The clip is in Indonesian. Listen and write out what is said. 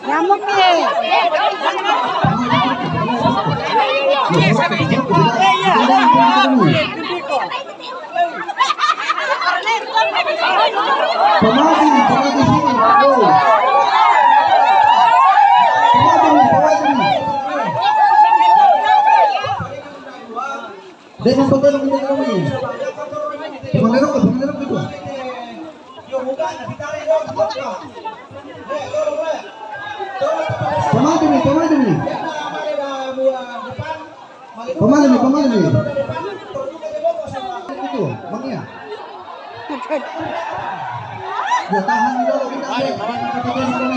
Nyamuk nih. Dengan potong ini kami. Pengerok itu. Pemadu nih. Pemadu nih. Itu, Bang ya. Ya tahan dulu kita.